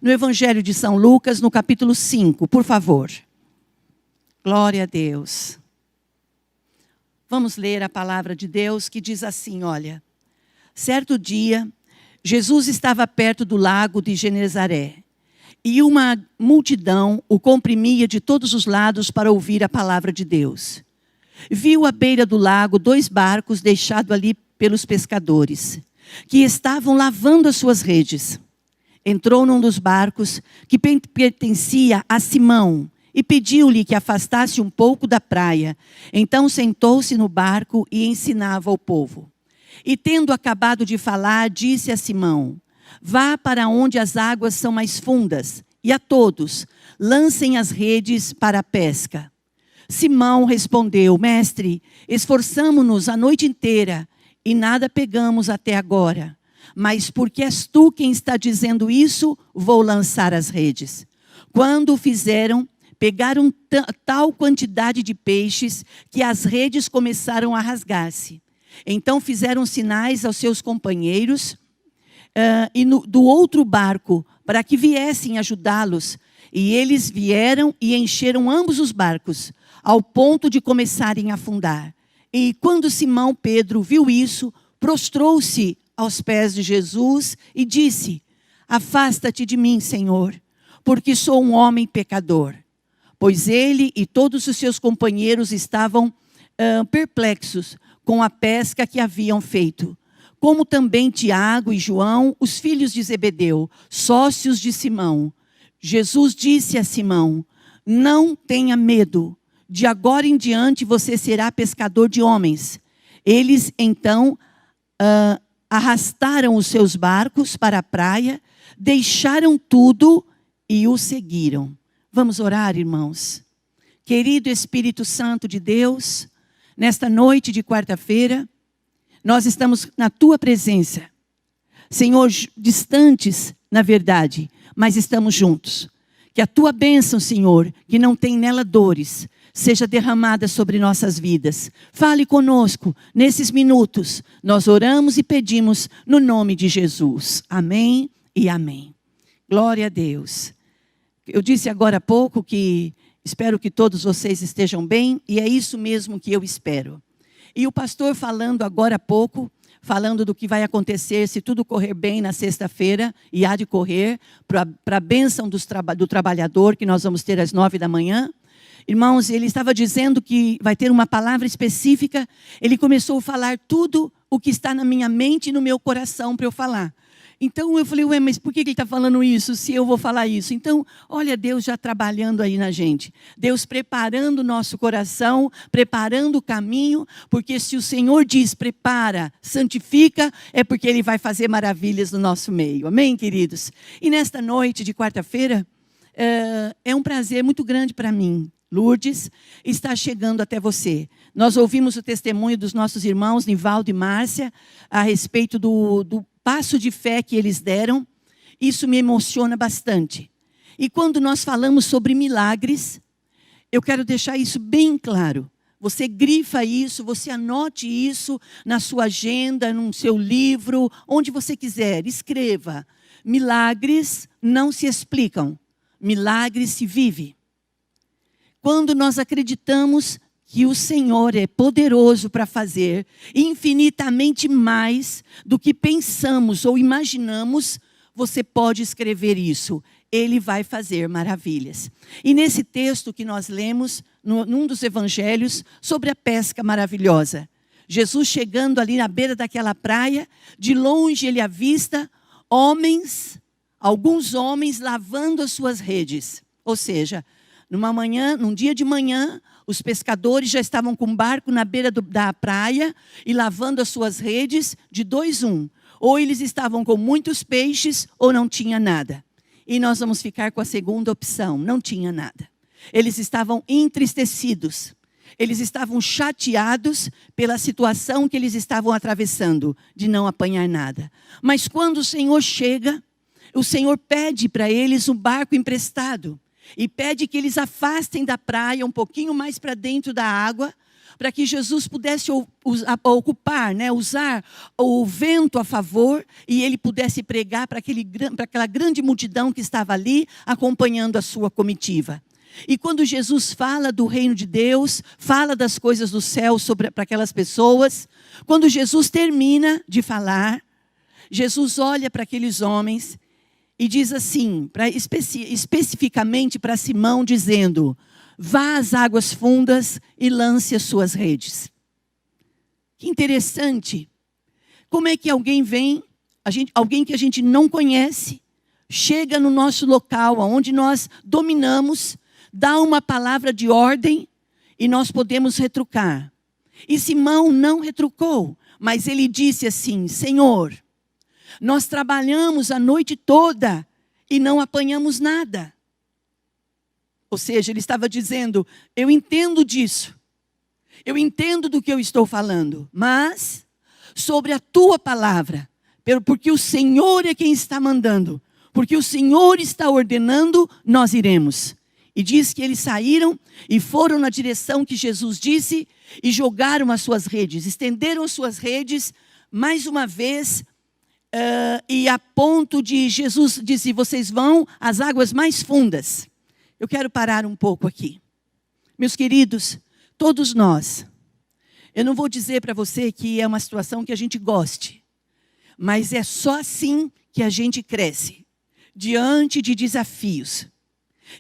no Evangelho de São Lucas, no capítulo 5, por favor. Glória a Deus. Vamos ler a palavra de Deus que diz assim, olha. Certo dia, Jesus estava perto do lago de Genezaré. E uma multidão o comprimia de todos os lados para ouvir a palavra de Deus. Viu à beira do lago 2 barcos deixados ali pelos pescadores, que estavam lavando as suas redes. Entrou num dos barcos que pertencia a Simão e pediu-lhe que afastasse um pouco da praia. Então sentou-se no barco e ensinava ao povo. E tendo acabado de falar, disse a Simão: vá para onde as águas são mais fundas, e a todos, lancem as redes para a pesca. Simão respondeu: mestre, esforçamo-nos a noite inteira, e nada pegamos até agora. Mas porque és tu quem está dizendo isso, vou lançar as redes. Quando o fizeram, pegaram tal quantidade de peixes, que as redes começaram a rasgar-se. Então fizeram sinais aos seus companheiros do outro barco, para que viessem ajudá-los. E eles vieram e encheram ambos os barcos, ao ponto de começarem a afundar. E quando Simão Pedro viu isso, prostrou-se aos pés de Jesus e disse: afasta-te de mim, Senhor, porque sou um homem pecador. Pois ele e todos os seus companheiros estavam perplexos com a pesca que haviam feito, como também Tiago e João, os filhos de Zebedeu, sócios de Simão. Jesus disse a Simão: não tenha medo, de agora em diante você será pescador de homens. Eles então arrastaram os seus barcos para a praia, deixaram tudo e o seguiram. Vamos orar, irmãos. Querido Espírito Santo de Deus, nesta noite de quarta-feira, nós estamos na tua presença. Senhor, distantes, na verdade, mas estamos juntos. Que a tua bênção, Senhor, que não tem nela dores, seja derramada sobre nossas vidas. Fale conosco nesses minutos. Nós oramos e pedimos no nome de Jesus. Amém e amém. Glória a Deus. Eu disse agora há pouco que espero que todos vocês estejam bem, e é isso mesmo que eu espero. E o pastor falando agora há pouco, falando do que vai acontecer se tudo correr bem na sexta-feira, e há de correr, para a bênção do trabalhador, que nós vamos ter às 9 da manhã. Irmãos, ele estava dizendo que vai ter uma palavra específica. Ele começou a falar tudo o que está na minha mente e no meu coração para eu falar. Então eu falei, mas por que ele está falando isso, se eu vou falar isso? Então, olha Deus já trabalhando aí na gente. Deus preparando o nosso coração, preparando o caminho, porque se o Senhor diz, prepara, santifica, é porque Ele vai fazer maravilhas no nosso meio. Amém, queridos? E nesta noite de quarta-feira, é um prazer muito grande para mim, Lourdes, estar chegando até você. Nós ouvimos o testemunho dos nossos irmãos, Nivaldo e Márcia, a respeito do passo de fé que eles deram. Isso me emociona bastante. E quando nós falamos sobre milagres, eu quero deixar isso bem claro. Você grifa isso, você anote isso na sua agenda, no seu livro, onde você quiser, escreva. Milagres não se explicam, milagres se vivem. Quando nós acreditamos que o Senhor é poderoso para fazer infinitamente mais do que pensamos ou imaginamos, você pode escrever isso. Ele vai fazer maravilhas. E nesse texto que nós lemos, num dos evangelhos, sobre a pesca maravilhosa. Jesus chegando ali na beira daquela praia, de longe ele avista alguns homens lavando as suas redes. Ou seja, num dia de manhã, os pescadores já estavam com um barco na beira da praia e lavando as suas redes de 2-1. Ou eles estavam com muitos peixes ou não tinha nada. E nós vamos ficar com a segunda opção, não tinha nada. Eles estavam entristecidos. Eles estavam chateados pela situação que eles estavam atravessando, de não apanhar nada. Mas quando o Senhor chega, o Senhor pede para eles um barco emprestado. E pede que eles afastem da praia um pouquinho mais para dentro da água, para que Jesus pudesse ocupar, né, usar o vento a favor e ele pudesse pregar para aquela grande multidão que estava ali acompanhando a sua comitiva. E quando Jesus fala do reino de Deus, fala das coisas do céu para aquelas pessoas, quando Jesus termina de falar, Jesus olha para aqueles homens e diz assim, especificamente para Simão, dizendo: vá às águas fundas e lance as suas redes. Que interessante. Como é que alguém vem, alguém que a gente não conhece, chega no nosso local, onde nós dominamos, dá uma palavra de ordem e nós podemos retrucar. E Simão não retrucou, mas ele disse assim: Senhor, nós trabalhamos a noite toda e não apanhamos nada. Ou seja, ele estava dizendo: eu entendo disso, eu entendo do que eu estou falando, mas sobre a tua palavra, porque o Senhor é quem está mandando, porque o Senhor está ordenando, nós iremos. E diz que eles saíram e foram na direção que Jesus disse e jogaram as suas redes, estenderam as suas redes mais uma vez, e a ponto de Jesus dizer: vocês vão às águas mais fundas. Eu quero parar um pouco aqui. Meus queridos, todos nós, eu não vou dizer para você que é uma situação que a gente goste, mas é só assim que a gente cresce, diante de desafios,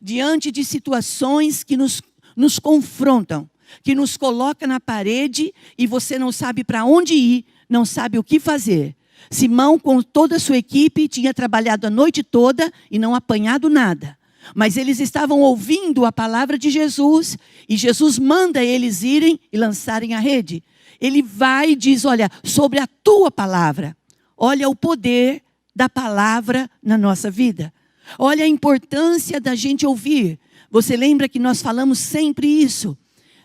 diante de situações que nos confrontam, que nos colocam na parede e você não sabe para onde ir, não sabe o que fazer. Simão, com toda a sua equipe, tinha trabalhado a noite toda e não apanhado nada. Mas eles estavam ouvindo a palavra de Jesus e Jesus manda eles irem e lançarem a rede. Ele vai e diz: olha, sobre a tua palavra. Olha o poder da palavra na nossa vida. Olha a importância da gente ouvir. Você lembra que nós falamos sempre isso?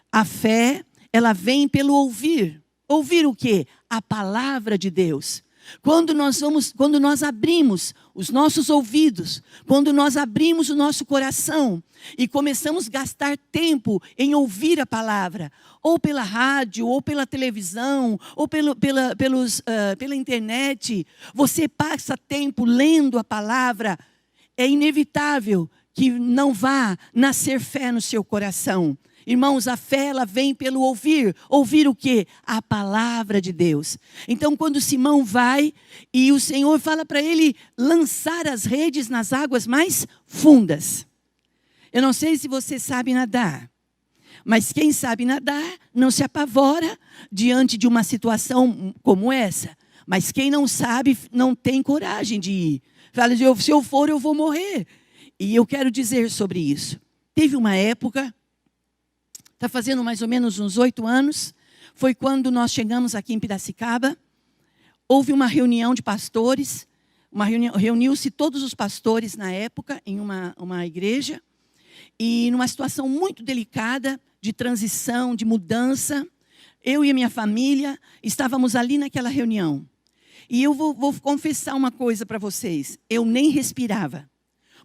A fé, ela vem pelo ouvir. Ouvir o quê? A palavra de Deus. Quando nós abrimos os nossos ouvidos, quando nós abrimos o nosso coração e começamos a gastar tempo em ouvir a palavra, ou pela rádio, ou pela televisão, ou pela internet, você passa tempo lendo a palavra, é inevitável que não vá nascer fé no seu coração. Irmãos, a fé, ela vem pelo ouvir. Ouvir o quê? A palavra de Deus. Então, quando Simão vai e o Senhor fala para ele lançar as redes nas águas mais fundas. Eu não sei se você sabe nadar, mas quem sabe nadar não se apavora diante de uma situação como essa. Mas quem não sabe, não tem coragem de ir. Fala: se eu for, eu vou morrer. E eu quero dizer sobre isso. Teve uma época... Está fazendo mais ou menos uns 8 anos, foi quando nós chegamos aqui em Piracicaba, houve uma reunião de pastores, reuniu-se todos os pastores na época em uma igreja, e numa situação muito delicada, de transição, de mudança, eu e a minha família estávamos ali naquela reunião. E eu vou confessar uma coisa para vocês, eu nem respirava,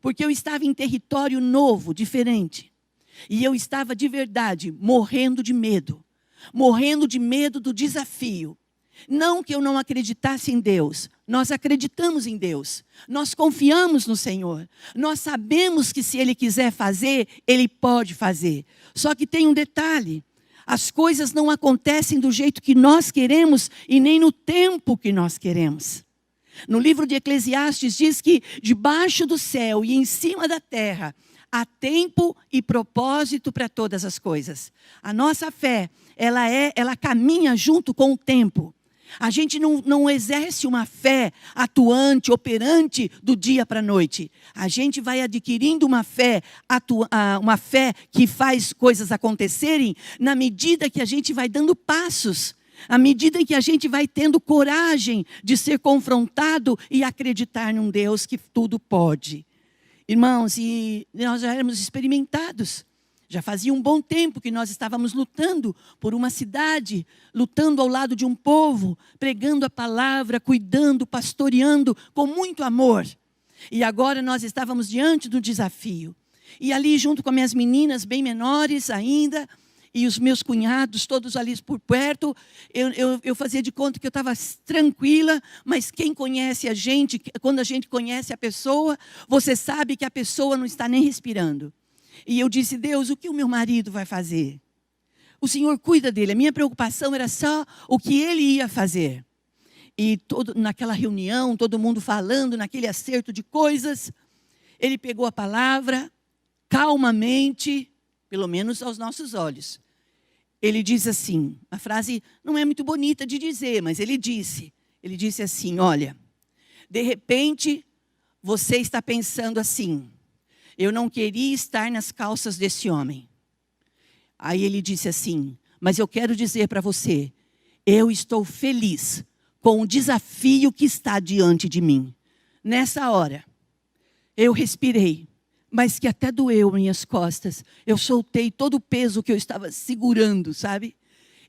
porque eu estava em território novo, diferente. E eu estava de verdade morrendo de medo do desafio. Não que eu não acreditasse em Deus, nós acreditamos em Deus, nós confiamos no Senhor, nós sabemos que se Ele quiser fazer, Ele pode fazer. Só que tem um detalhe, as coisas não acontecem do jeito que nós queremos e nem no tempo que nós queremos. No livro de Eclesiastes diz que debaixo do céu e em cima da terra, há tempo e propósito para todas as coisas. A nossa fé, ela caminha junto com o tempo. A gente não exerce uma fé atuante, operante do dia para a noite. A gente vai adquirindo uma fé que faz coisas acontecerem na medida que a gente vai dando passos. À medida que a gente vai tendo coragem de ser confrontado e acreditar num Deus que tudo pode. Irmãos, e nós já éramos experimentados. Já fazia um bom tempo que nós estávamos lutando por uma cidade, lutando ao lado de um povo, pregando a palavra, cuidando, pastoreando com muito amor. E agora nós estávamos diante do desafio. E ali junto com as minhas meninas, bem menores ainda, e os meus cunhados, todos ali por perto, eu fazia de conta que eu estava tranquila, mas quem conhece a gente, quando a gente conhece a pessoa, você sabe que a pessoa não está nem respirando. E eu disse, Deus, o que o meu marido vai fazer? O Senhor cuida dele, a minha preocupação era só o que ele ia fazer. E naquela reunião, todo mundo falando, naquele acerto de coisas, ele pegou a palavra, calmamente, pelo menos aos nossos olhos. Ele diz assim, a frase não é muito bonita de dizer, mas ele disse assim, olha, de repente você está pensando assim, eu não queria estar nas calças desse homem. Aí ele disse assim, mas eu quero dizer para você, eu estou feliz com o desafio que está diante de mim. Nessa hora, eu respirei, mas que até doeu minhas costas. Eu soltei todo o peso que eu estava segurando, sabe?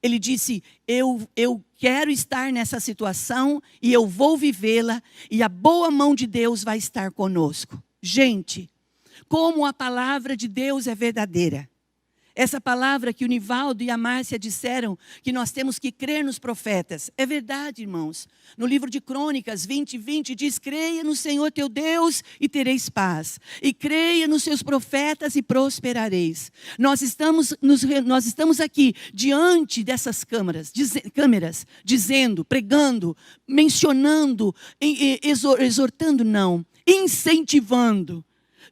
Ele disse, eu quero estar nessa situação e eu vou vivê-la e a boa mão de Deus vai estar conosco. Gente, como a palavra de Deus é verdadeira. Essa palavra que o Nivaldo e a Márcia disseram, que nós temos que crer nos profetas. É verdade, irmãos. No livro de Crônicas 20:20 diz, creia no Senhor teu Deus e tereis paz. E creia nos seus profetas e prosperareis. Nós estamos aqui diante dessas câmeras, dizendo, pregando, mencionando, exortando não, incentivando.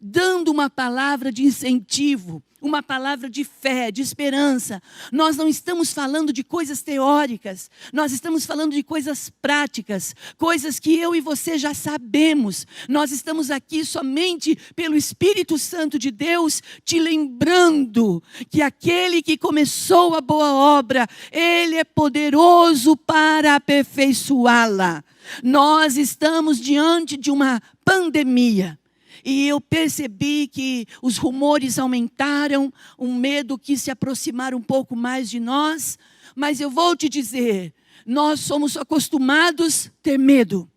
Dando uma palavra de incentivo, uma palavra de fé, de esperança. Nós não estamos falando de coisas teóricas, nós estamos falando de coisas práticas, coisas que eu e você já sabemos. Nós estamos aqui somente pelo Espírito Santo de Deus, te lembrando que aquele que começou a boa obra, Ele é poderoso para aperfeiçoá-la. Nós estamos diante de uma pandemia. E eu percebi que os rumores aumentaram, um medo quis se aproximar um pouco mais de nós. Mas eu vou te dizer, nós somos acostumados a ter medo.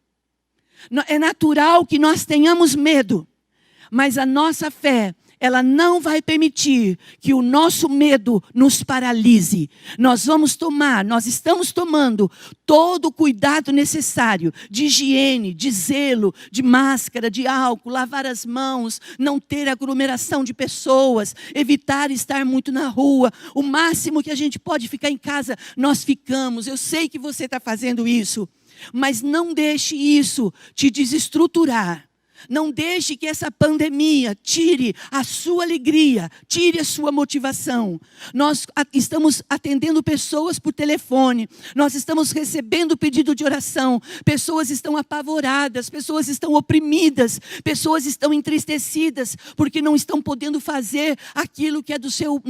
É natural que nós tenhamos medo, mas a nossa fé, ela não vai permitir que o nosso medo nos paralise. Nós estamos tomando todo o cuidado necessário de higiene, de zelo, de máscara, de álcool, lavar as mãos, não ter aglomeração de pessoas, evitar estar muito na rua. O máximo que a gente pode ficar em casa, nós ficamos. Eu sei que você está fazendo isso, mas não deixe isso te desestruturar. Não deixe que essa pandemia tire a sua alegria, tire a sua motivação. Nós estamos atendendo pessoas por telefone, nós estamos recebendo pedido de oração, pessoas estão apavoradas, pessoas estão oprimidas, pessoas estão entristecidas, porque não estão podendo fazer aquilo que é do seu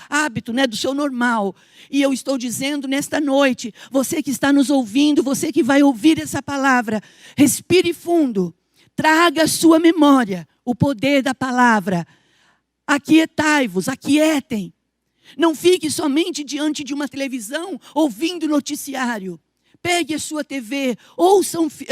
hábito, né, do seu normal. E eu estou dizendo nesta noite, você que está nos ouvindo, você que vai ouvir essa palavra, respire fundo. Traga à sua memória o poder da palavra. Aquietai-vos, aquietem. Não fique somente diante de uma televisão, ouvindo noticiário. Pegue a sua TV,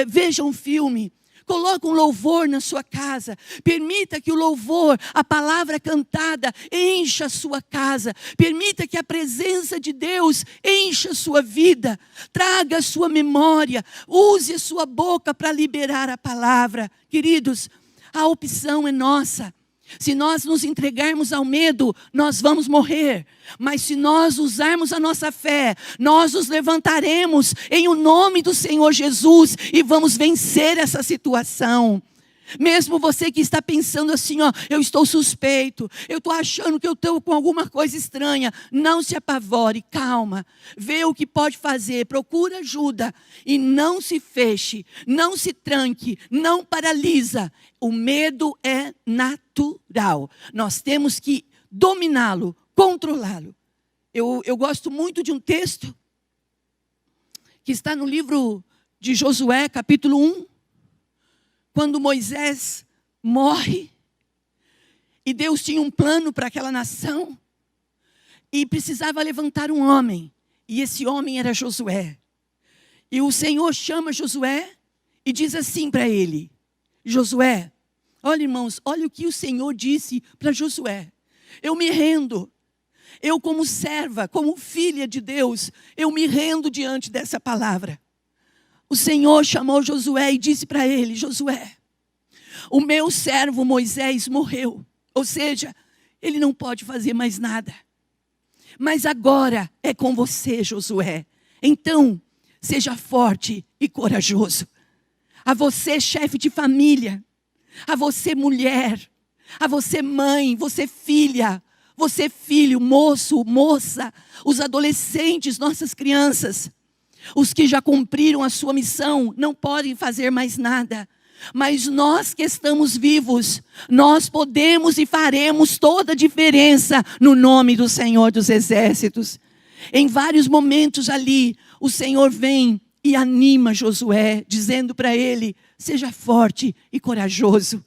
veja um filme. Coloque um louvor na sua casa. Permita que o louvor, a palavra cantada, encha a sua casa. Permita que a presença de Deus encha a sua vida. Traga a sua memória. Use a sua boca para liberar a palavra. Queridos, a opção é nossa. Se nós nos entregarmos ao medo, nós vamos morrer. Mas se nós usarmos a nossa fé, nós nos levantaremos em o nome do Senhor Jesus e vamos vencer essa situação. Mesmo você que está pensando assim, eu estou suspeito, eu estou achando que eu estou com alguma coisa estranha. Não se apavore, calma. Vê o que pode fazer, procura ajuda. E não se feche, não se tranque, não paralisa. O medo é natural. Nós temos que dominá-lo, controlá-lo. Eu gosto muito de um texto que está no livro de Josué, capítulo 1. Quando Moisés morre, e Deus tinha um plano para aquela nação, e precisava levantar um homem, e esse homem era Josué. E o Senhor chama Josué, e diz assim para ele, Josué, olha irmãos, olha o que o Senhor disse para Josué, eu me rendo, Eu, como serva, como filha de Deus, eu me rendo diante dessa palavra. O Senhor chamou Josué e disse para ele: Josué, o meu servo Moisés morreu. Ou seja, ele não pode fazer mais nada. Mas agora é com você, Josué. Então, seja forte e corajoso. A você, chefe de família, a você, mulher, a você, mãe, você, filha, você, filho, moço, moça, os adolescentes, nossas crianças, os que já cumpriram a sua missão, não podem fazer mais nada. Mas nós que estamos vivos, nós podemos e faremos toda a diferença no nome do Senhor dos Exércitos. Em vários momentos ali, o Senhor vem e anima Josué, dizendo para ele: seja forte e corajoso.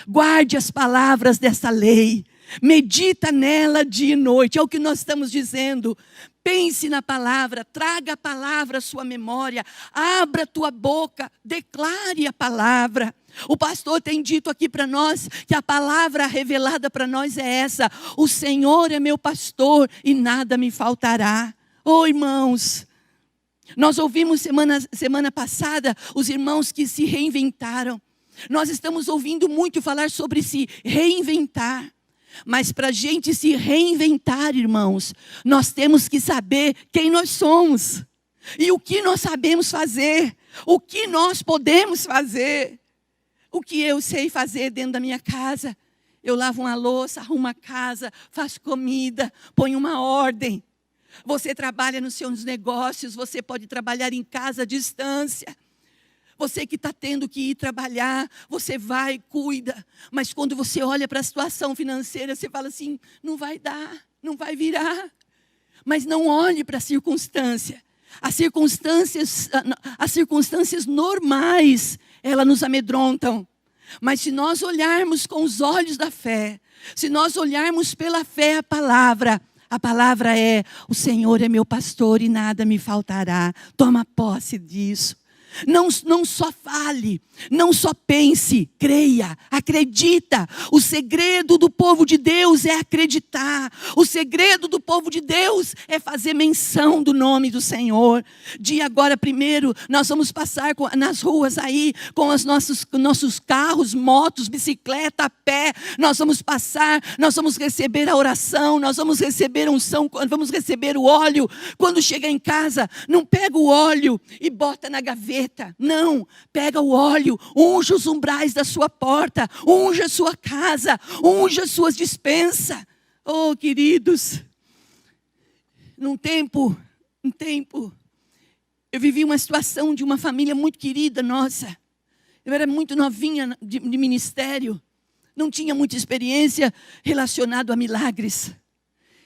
Guarde as palavras dessa lei. Medita nela dia e noite. É o que nós estamos dizendo. Pense na palavra, traga a palavra à sua memória. Abra a tua boca, declare a palavra. O pastor tem dito aqui para nós que a palavra revelada para nós é essa: o Senhor é meu pastor e nada me faltará. Oh, irmãos, nós ouvimos semana passada os irmãos que se reinventaram. Nós estamos ouvindo muito falar sobre se reinventar. Mas para a gente se reinventar, irmãos, nós temos que saber quem nós somos. E o que nós sabemos fazer. O que nós podemos fazer. O que eu sei fazer dentro da minha casa. Eu lavo uma louça, arrumo a casa, faço comida, ponho uma ordem. Você trabalha nos seus negócios, você pode trabalhar em casa à distância. Você que está tendo que ir trabalhar, você vai, cuida. Mas quando você olha para a situação financeira, você fala assim: não vai dar, não vai virar. Mas não olhe para a circunstância. As circunstâncias normais, elas nos amedrontam. Mas se nós olharmos com os olhos da fé, se nós olharmos pela fé a palavra é: o Senhor é meu pastor e nada me faltará. Toma posse disso. Não só fale, não só pense, creia, acredita. O segredo do povo de Deus é acreditar. O segredo do povo de Deus é fazer menção do nome do Senhor. Dia agora primeiro, nós vamos passar nas ruas aí, com os nossos carros, motos, bicicleta, a pé. Nós vamos passar, nós vamos receber a oração, nós vamos receber a unção, vamos receber o óleo. Quando chega em casa, não pega o óleo e bota na gaveta. Não, pega o óleo, unja os umbrais da sua porta, unja a sua casa, unja as suas despensas. Oh, queridos, num tempo, eu vivi uma situação de uma família muito querida nossa. Eu era muito novinha de ministério, não tinha muita experiência relacionada a milagres.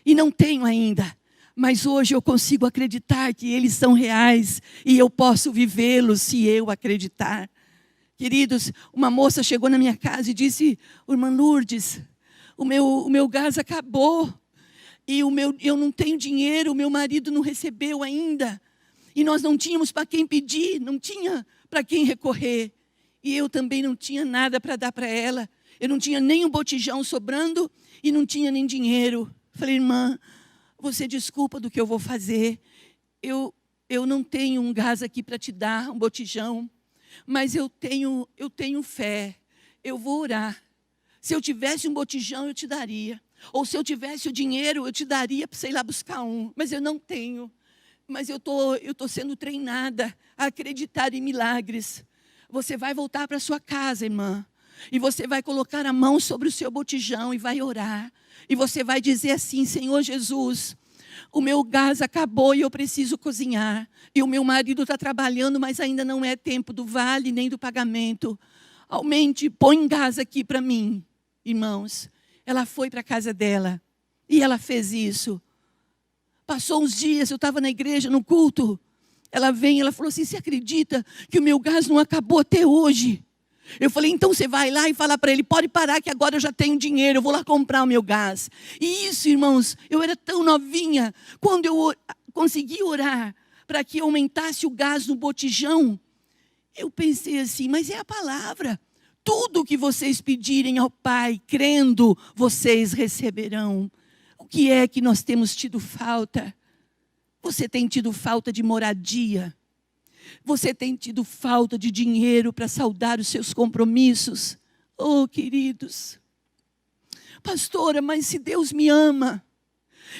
E não tenho ainda. Mas hoje eu consigo acreditar que eles são reais e eu posso vivê-los se eu acreditar. Queridos, uma moça chegou na minha casa e disse: irmã Lourdes, o meu gás acabou e eu não tenho dinheiro, o meu marido não recebeu ainda. E nós não tínhamos para quem pedir, não tinha para quem recorrer. E eu também não tinha nada para dar para ela. Eu não tinha nem um botijão sobrando e não tinha nem dinheiro. Falei: irmã, você desculpa do que eu vou fazer. Eu não tenho um gás aqui para te dar, um botijão. Mas eu tenho fé. Eu vou orar. Se eu tivesse um botijão, eu te daria. Ou se eu tivesse o dinheiro, eu te daria para você ir lá buscar um. Mas eu não tenho. Mas eu tô sendo treinada a acreditar em milagres. Você vai voltar para sua casa, irmã. E você vai colocar a mão sobre o seu botijão e vai orar. E você vai dizer assim: Senhor Jesus, o meu gás acabou e eu preciso cozinhar. E o meu marido está trabalhando, mas ainda não é tempo do vale nem do pagamento. Aumente, põe gás aqui para mim. Irmãos, ela foi para a casa dela e ela fez isso. Passou uns dias, eu estava na igreja, no culto. Ela veio e ela falou assim: você acredita que o meu gás não acabou até hoje? Eu falei: então você vai lá e fala para ele: pode parar que agora eu já tenho dinheiro, eu vou lá comprar o meu gás. E isso, irmãos, eu era tão novinha. Quando eu consegui orar para que aumentasse o gás no botijão, eu pensei assim: mas é a palavra. Tudo que vocês pedirem ao Pai, crendo, vocês receberão. O que é que nós temos tido falta? Você tem tido falta de moradia? Você tem tido falta de dinheiro para saldar os seus compromissos? Oh, queridos, pastora, mas se Deus me ama,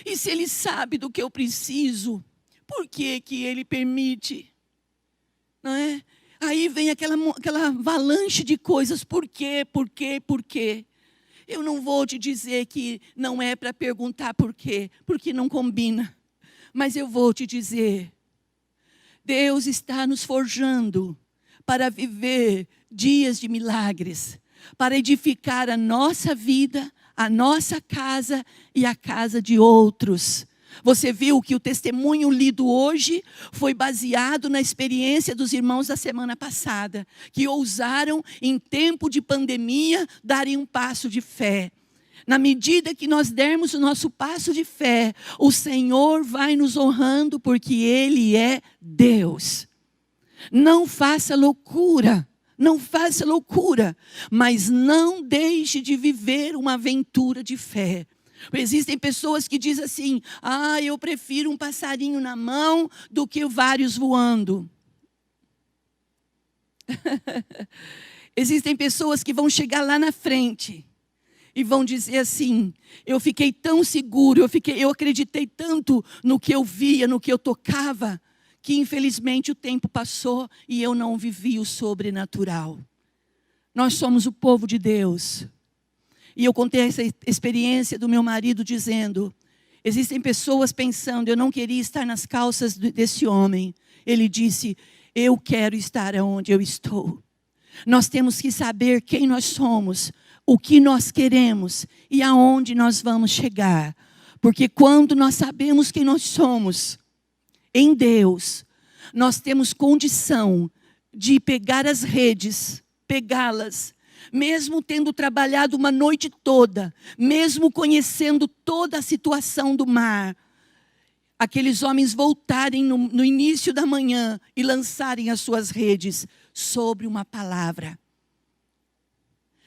e se Ele sabe do que eu preciso, por que que Ele permite? Não é? Aí vem aquela avalanche de coisas, por quê, por quê, por quê? Eu não vou te dizer que não é para perguntar por quê, porque não combina. Mas eu vou te dizer, Deus está nos forjando para viver dias de milagres, para edificar a nossa vida, a nossa casa e a casa de outros. Você viu que o testemunho lido hoje foi baseado na experiência dos irmãos da semana passada, que ousaram, em tempo de pandemia, darem um passo de fé. Na medida que nós dermos o nosso passo de fé, o Senhor vai nos honrando, porque Ele é Deus. Não faça loucura, mas não deixe de viver uma aventura de fé. Existem pessoas que dizem assim, eu prefiro um passarinho na mão do que vários voando. Existem pessoas que vão chegar lá na frente e vão dizer assim, eu fiquei tão seguro, eu acreditei tanto no que eu via, no que eu tocava, que infelizmente o tempo passou e eu não vivi o sobrenatural. Nós somos o povo de Deus. E eu contei essa experiência do meu marido dizendo, existem pessoas pensando, eu não queria estar nas calças desse homem. Ele disse, eu quero estar onde eu estou. Nós temos que saber quem nós somos, o que nós queremos e aonde nós vamos chegar. Porque quando nós sabemos quem nós somos, em Deus, nós temos condição de pegar as redes, pegá-las, mesmo tendo trabalhado uma noite toda, mesmo conhecendo toda a situação do mar, aqueles homens voltarem no início da manhã e lançarem as suas redes sobre uma palavra.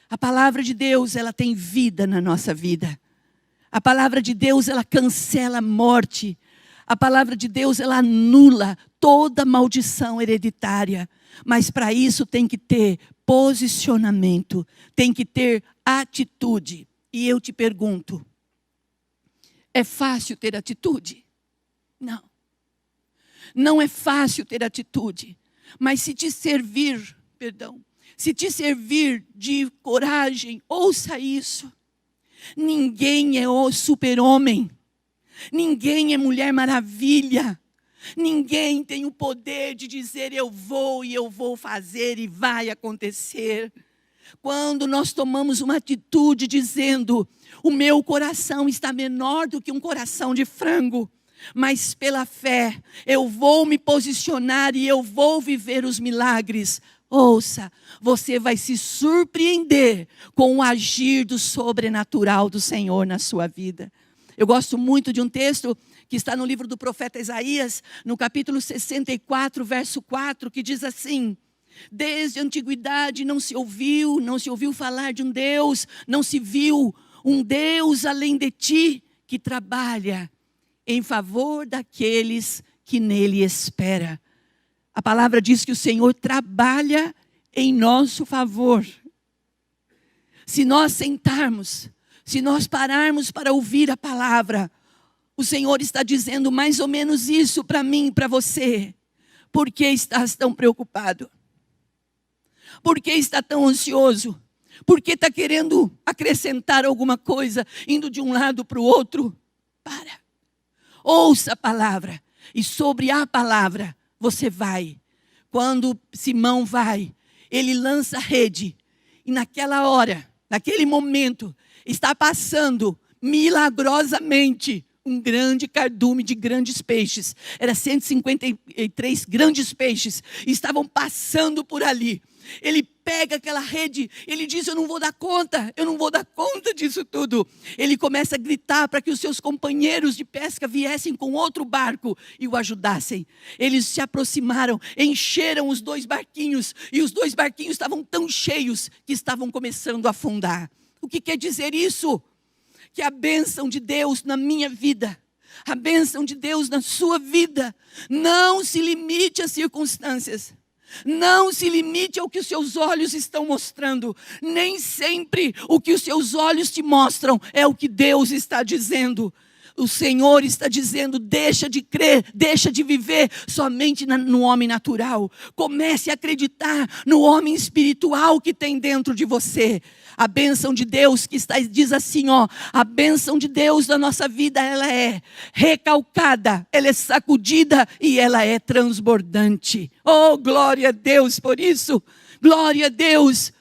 A palavra de Deus, ela tem vida na nossa vida. A palavra de Deus, ela cancela a morte. A palavra de Deus, ela anula toda maldição hereditária. Mas para isso tem que ter posicionamento, tem que ter atitude. E eu te pergunto, é fácil ter atitude? Não. Não é fácil ter atitude. Mas se te servir de coragem, ouça isso. Ninguém é o super-homem. Ninguém é Mulher Maravilha. Ninguém tem o poder de dizer eu vou e eu vou fazer e vai acontecer. Quando nós tomamos uma atitude dizendo, o meu coração está menor do que um coração de frango, mas pela fé eu vou me posicionar e eu vou viver os milagres. Ouça, você vai se surpreender com o agir do sobrenatural do Senhor na sua vida. Eu gosto muito de um texto que está no livro do profeta Isaías, no capítulo 64, verso 4, que diz assim, desde a antiguidade não se ouviu falar de um Deus, não se viu um Deus além de ti, que trabalha em favor daqueles que nele espera. A palavra diz que o Senhor trabalha em nosso favor. Se nós sentarmos, se nós pararmos para ouvir a palavra, o Senhor está dizendo mais ou menos isso para mim e para você. Por que estás tão preocupado? Por que está tão ansioso? Por que está querendo acrescentar alguma coisa, indo de um lado para o outro? Para. Ouça a palavra. E sobre a palavra, você vai. Quando Simão vai, ele lança a rede. E naquela hora, naquele momento, está passando milagrosamente um grande cardume de grandes peixes. Era 153 grandes peixes. Estavam passando por ali. Ele pega aquela rede, ele diz, eu não vou dar conta disso tudo. Ele começa a gritar para que os seus companheiros de pesca viessem com outro barco e o ajudassem. Eles se aproximaram, encheram os 2 barquinhos, e os 2 barquinhos estavam tão cheios que estavam começando a afundar. O que quer dizer isso? que a bênção de Deus na minha vida, a bênção de Deus na sua vida, não se limite às circunstâncias. Não se limite ao que os seus olhos estão mostrando. Nem sempre o que os seus olhos te mostram é o que Deus está dizendo. O Senhor está dizendo, deixa de crer, deixa de viver somente no homem natural. Comece a acreditar no homem espiritual que tem dentro de você. A bênção de Deus diz assim, ó, a bênção de Deus da nossa vida, ela é recalcada, ela é sacudida e ela é transbordante. Oh, glória a Deus por isso, glória a Deus.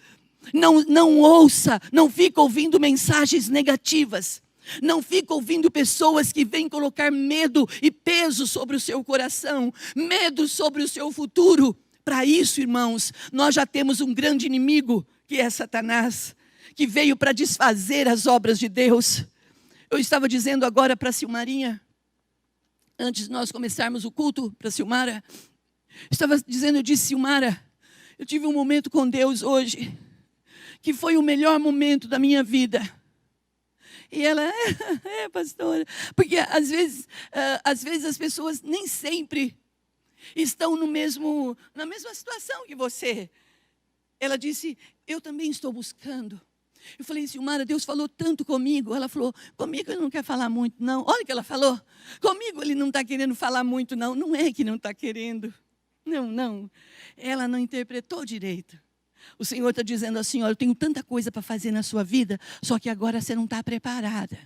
Não ouça, não fica ouvindo mensagens negativas. Não fica ouvindo pessoas que vêm colocar medo e peso sobre o seu coração, medo sobre o seu futuro. Para isso, irmãos, nós já temos um grande inimigo, que é Satanás, que veio para desfazer as obras de Deus. Eu estava dizendo agora para a Silmarinha, antes de nós começarmos o culto, para a Silmara, eu disse, Silmara, eu tive um momento com Deus hoje, que foi o melhor momento da minha vida. E ela, pastora, porque às vezes as pessoas nem sempre estão na mesma situação que você. Ela disse, eu também estou buscando. Eu falei, Silmara, Deus falou tanto comigo. Ela falou, comigo ele não quer falar muito, não. Olha o que ela falou, comigo ele não está querendo falar muito, não. Não é que não está querendo, não. Ela não interpretou direito. O Senhor está dizendo assim, olha, eu tenho tanta coisa para fazer na sua vida, só que agora você não está preparada.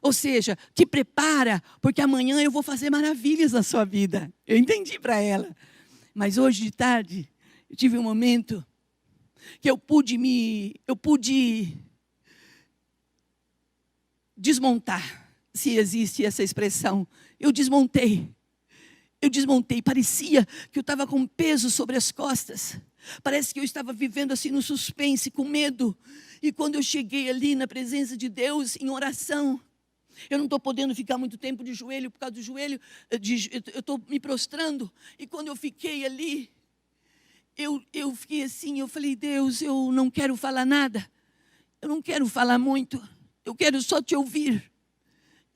Ou seja, te prepara, porque amanhã eu vou fazer maravilhas na sua vida. Eu entendi para ela. Mas hoje de tarde, eu tive um momento que eu pude desmontar, se existe essa expressão. Eu desmontei, parecia que eu estava com peso sobre as costas. Parece que eu estava vivendo assim no suspense, com medo. E quando eu cheguei ali na presença de Deus, em oração, eu não estou podendo ficar muito tempo de joelho, por causa do joelho, eu estou me prostrando. E quando eu fiquei ali, eu fiquei assim, eu falei, Deus, eu não quero falar nada. Eu não quero falar muito. Eu quero só te ouvir.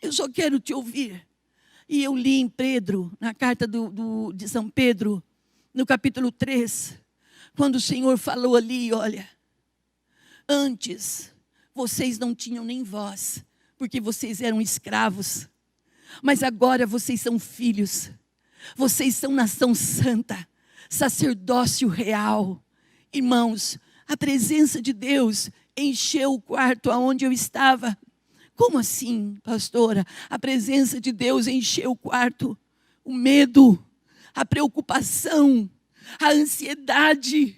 Eu só quero te ouvir. E eu li em Pedro, na carta de São Pedro, no capítulo 3, quando o Senhor falou ali, olha, antes vocês não tinham nem voz, porque vocês eram escravos, mas agora vocês são filhos, vocês são nação santa, sacerdócio real. Irmãos, a presença de Deus encheu o quarto onde eu estava. Como assim, pastora? A presença de Deus encheu o quarto. O medo, a preocupação, a ansiedade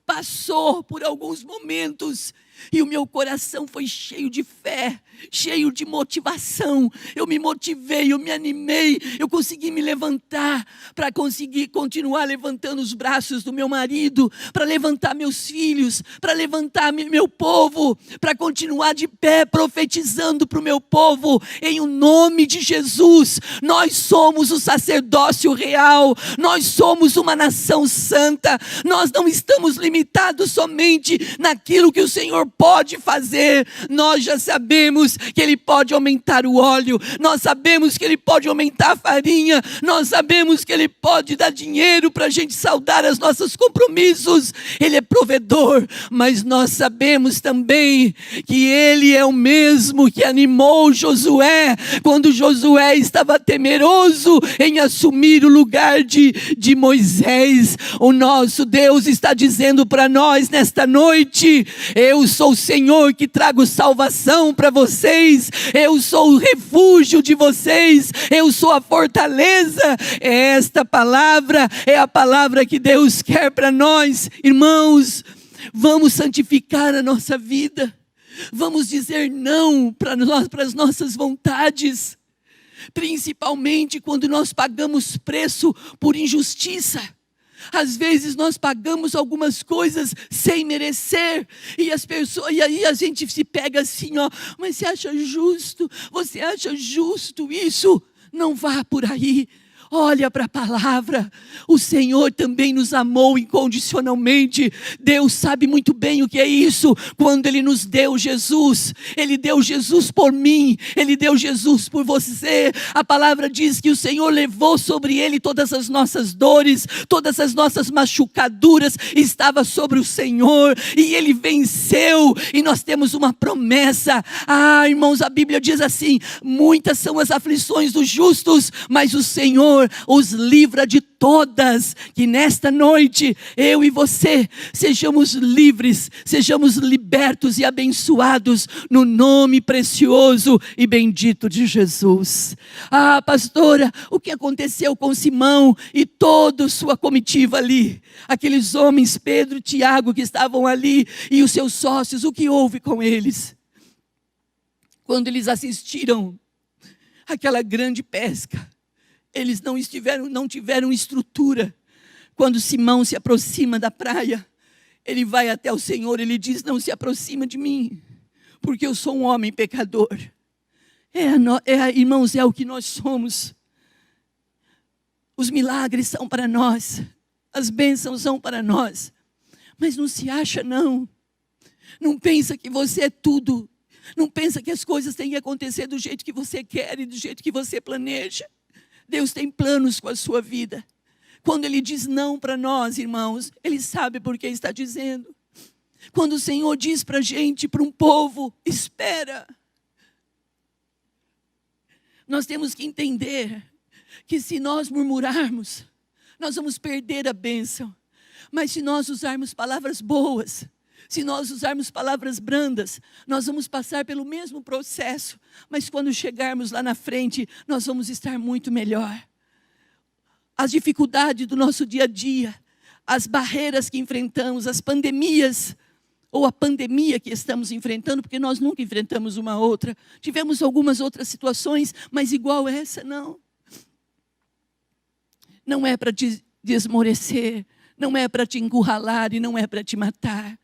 passou por alguns momentos e o meu coração foi cheio de fé, cheio de motivação. Eu me motivei, eu me animei, eu consegui me levantar para conseguir continuar levantando os braços do meu marido, para levantar meus filhos, para levantar meu povo, para continuar de pé profetizando para o meu povo, em o nome de Jesus. Nós somos o sacerdócio real, nós somos uma nação santa, nós não estamos limitados somente naquilo que o Senhor pode fazer. Nós já sabemos que Ele pode aumentar o óleo, nós sabemos que Ele pode aumentar a farinha, nós sabemos que Ele pode dar dinheiro para a gente saldar os nossos compromissos. Ele é provedor, mas nós sabemos também que Ele é o mesmo que animou Josué, quando Josué estava temeroso em assumir o lugar de Moisés. O nosso Deus está dizendo para nós nesta noite, eu sou o Senhor que trago salvação para vocês, eu sou o refúgio de vocês, eu sou a fortaleza. Esta palavra é a palavra que Deus quer para nós. Irmãos, vamos santificar a nossa vida, vamos dizer não para as nossas vontades, principalmente quando nós pagamos preço por injustiça. Às vezes nós pagamos algumas coisas sem merecer, e aí a gente se pega assim, ó, mas você acha justo isso? Não vá por aí. Olha para a palavra, o Senhor também nos amou incondicionalmente. Deus sabe muito bem o que é isso, quando Ele nos deu Jesus. Ele deu Jesus por mim, Ele deu Jesus por você. A palavra diz que o Senhor levou sobre Ele todas as nossas dores, todas as nossas machucaduras, estava sobre o Senhor, e Ele venceu, e nós temos uma promessa. Irmãos, a Bíblia diz assim: muitas são as aflições dos justos, mas o Senhor os livra de todas. Que nesta noite, eu e você, sejamos livres, sejamos libertos e abençoados, no nome precioso e bendito de Jesus. Pastora, o que aconteceu com Simão e toda sua comitiva ali? Aqueles homens, Pedro e Tiago, que estavam ali, e os seus sócios, o que houve com eles? Quando eles assistiram àquela grande pesca, eles não tiveram estrutura. Quando Simão se aproxima da praia, ele vai até o Senhor, ele diz: não se aproxima de mim, porque eu sou um homem pecador. Irmãos, é o que nós somos. Os milagres são para nós, as bênçãos são para nós, mas não se acha não. Não pensa que você é tudo. Não pensa que as coisas têm que acontecer do jeito que você quer e do jeito que você planeja. Deus tem planos com a sua vida. Quando Ele diz não para nós, irmãos, Ele sabe por que está dizendo. Quando o Senhor diz para a gente, para um povo: espera. Nós temos que entender que se nós murmurarmos, nós vamos perder a bênção. Mas se nós usarmos palavras boas, se nós usarmos palavras brandas, nós vamos passar pelo mesmo processo, mas quando chegarmos lá na frente, nós vamos estar muito melhor. As dificuldades do nosso dia a dia, as barreiras que enfrentamos, as pandemias, ou a pandemia que estamos enfrentando, porque nós nunca enfrentamos uma outra. Tivemos algumas outras situações, mas igual essa, não. Não é para te desmorecer, não é para te encurralar e não é para te matar.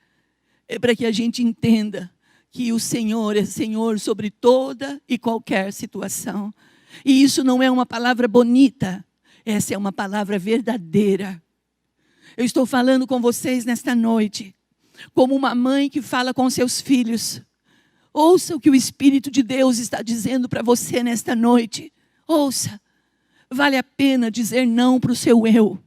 É para que a gente entenda que o Senhor é Senhor sobre toda e qualquer situação. E isso não é uma palavra bonita, essa é uma palavra verdadeira. Eu estou falando com vocês nesta noite, como uma mãe que fala com seus filhos. Ouça o que o Espírito de Deus está dizendo para você nesta noite. Ouça, vale a pena dizer não para o seu eu.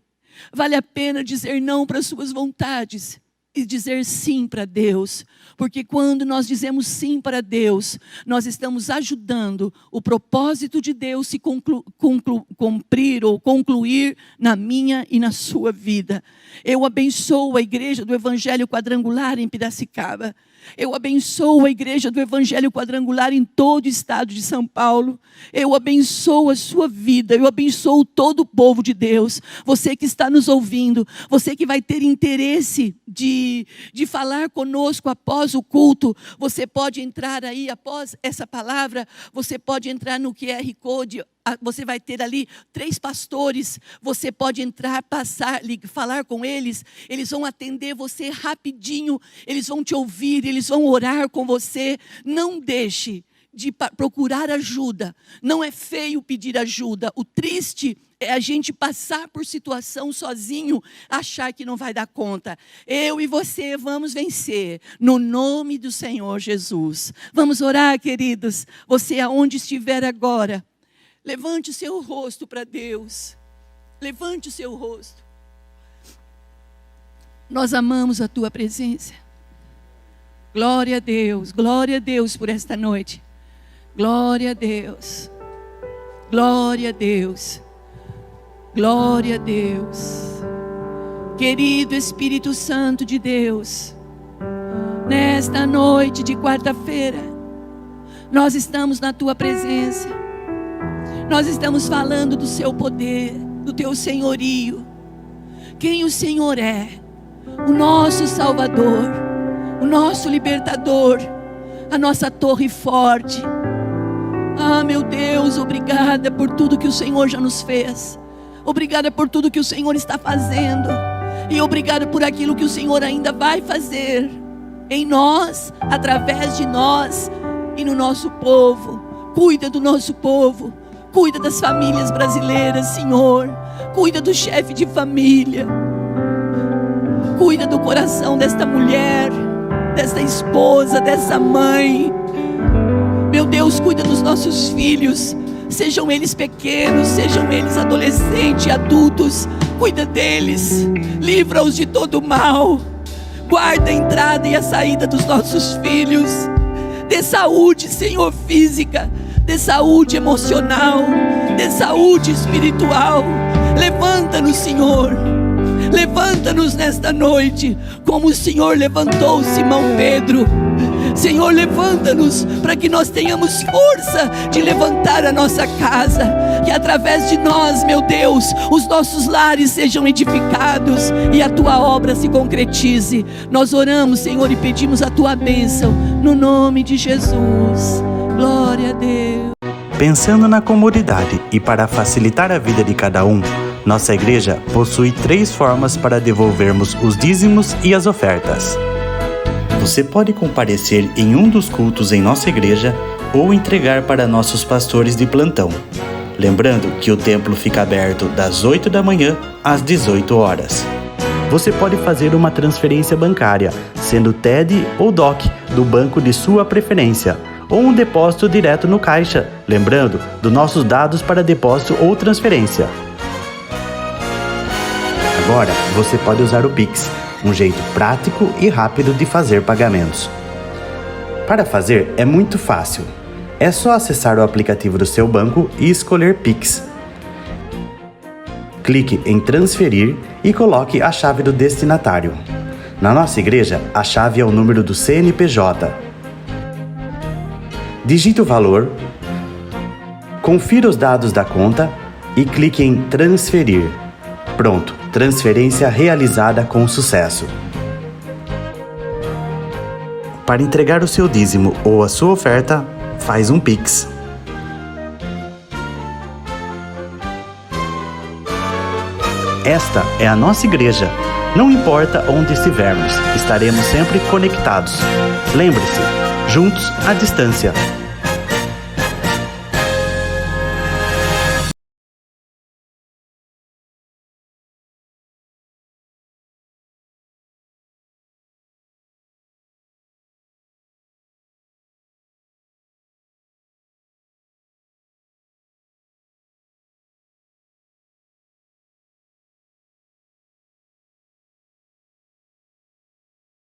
Vale a pena dizer não para as suas vontades. E dizer sim para Deus, porque quando nós dizemos sim para Deus, nós estamos ajudando o propósito de Deus se cumprir ou concluir na minha e na sua vida. Eu abençoo a igreja do Evangelho Quadrangular em Piracicaba. Eu abençoo a igreja do Evangelho Quadrangular em todo o estado de São Paulo. Eu abençoo a sua vida, eu abençoo todo o povo de Deus. Você que está nos ouvindo, você que vai ter interesse de falar conosco após o culto, você pode entrar aí, após essa palavra, você pode entrar no QR Code. Você vai ter ali 3 pastores, você pode entrar, passar, falar com eles, eles vão atender você rapidinho, eles vão te ouvir, eles vão orar com você. Não deixe de procurar ajuda, não é feio pedir ajuda, o triste é a gente passar por situação sozinho, achar que não vai dar conta. Eu e você vamos vencer, no nome do Senhor Jesus. Vamos orar, queridos, você aonde estiver agora, levante o seu rosto para Deus. Levante o seu rosto. Nós amamos a Tua presença. Glória a Deus por esta noite. Glória a Deus. Glória a Deus. Glória a Deus. Querido Espírito Santo de Deus, nesta noite de quarta-feira, nós estamos na Tua presença. Nós estamos falando do Seu poder, do Teu senhorio. Quem o Senhor é? O nosso Salvador, o nosso libertador, a nossa torre forte. Meu Deus, obrigada por tudo que o Senhor já nos fez. Obrigada por tudo que o Senhor está fazendo. E obrigada por aquilo que o Senhor ainda vai fazer em nós, através de nós e no nosso povo. Cuida do nosso povo. Cuida das famílias brasileiras, Senhor. Cuida do chefe de família. Cuida do coração desta mulher, desta esposa, dessa mãe. Meu Deus, cuida dos nossos filhos. Sejam eles pequenos, sejam eles adolescentes, adultos. Cuida deles. Livra-os de todo mal. Guarda a entrada e a saída dos nossos filhos. Dê saúde, Senhor, física. Dê saúde emocional. Dê saúde espiritual. Levanta-nos, Senhor. Levanta-nos nesta noite, como o Senhor levantou Simão Pedro. Senhor, levanta-nos para que nós tenhamos força de levantar a nossa casa. Que através de nós, meu Deus, os nossos lares sejam edificados e a Tua obra se concretize. Nós oramos, Senhor, e pedimos a Tua bênção, no nome de Jesus. Glória a Deus. Pensando na comunidade e para facilitar a vida de cada um, nossa igreja possui 3 formas para devolvermos os dízimos e as ofertas. Você pode comparecer em um dos cultos em nossa igreja ou entregar para nossos pastores de plantão. Lembrando que o templo fica aberto das 8 da manhã às 18 horas. Você pode fazer uma transferência bancária, sendo TED ou DOC, do banco de sua preferência, ou um depósito direto no caixa, lembrando dos nossos dados para depósito ou transferência. Agora, você pode usar o Pix, um jeito prático e rápido de fazer pagamentos. Para fazer é muito fácil. É só acessar o aplicativo do seu banco e escolher Pix. Clique em transferir e coloque a chave do destinatário. Na nossa igreja, a chave é o número do CNPJ. Digite o valor, confira os dados da conta e clique em transferir. Pronto, transferência realizada com sucesso. Para entregar o seu dízimo ou a sua oferta, faz um Pix. Esta é a nossa igreja. Não importa onde estivermos, estaremos sempre conectados. Lembre-se, juntos à distância.